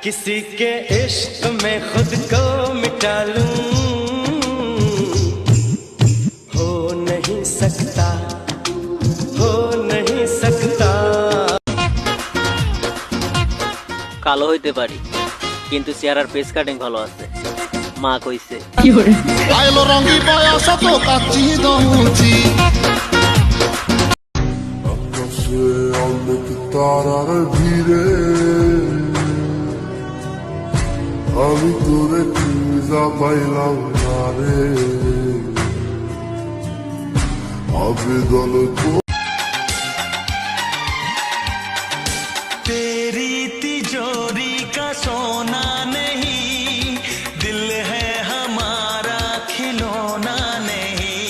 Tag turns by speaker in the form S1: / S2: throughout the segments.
S1: किसी के इश्क में खुद को मिटा लूं हो नहीं सकता
S2: কালো হইতে পারি কিন্তু চেহারার ফেস কাটিং ভালো আছে মা কইছে
S3: আইলো রঙি বয়স তো কাচ্চি দউচি আকাশে অনেক তারার ভিড়ে আমি তোরে খুঁজা পাইলাম না রে আবেদন
S1: तेरी तिजोरी का सोना नहीं दिल है हमारा खिलौना नहीं।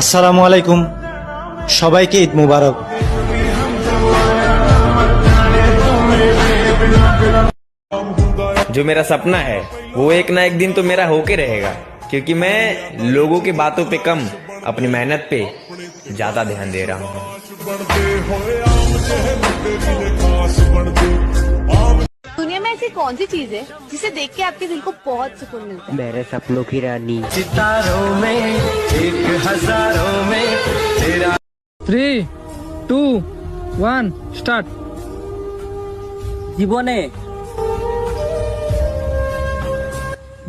S4: আসসালামু আলাইকুম সবাইকে ঈদ মুবারক।
S5: जो मेरा सपना है वो एक ना एक दिन तो मेरा होके रहेगा क्योंकि मैं लोगों की बातों पे कम अपनी मेहनत पे ज्यादा ध्यान दे रहा हूँ।
S6: दुनिया में ऐसी कौन सी चीज है जिसे देख के आपके दिल को बहुत सुकून मिलता है?
S2: मेरे सपनों की रानी
S1: सितारों में एक हजारों में तेरा
S7: 3, 2, 1 স্টার্ট।
S2: জীবনে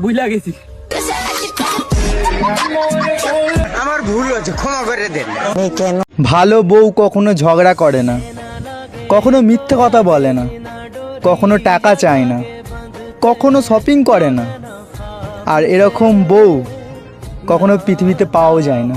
S2: বুঝলা গেছি
S4: ভালো বউ কখনো ঝগড়া করে না, কখনো মিথ্যে কথা বলে না, কখনো টাকা চায় না, কখনো শপিং করে না, আর এরকম বউ কখনো পৃথিবীতে পাওয়া যায় না।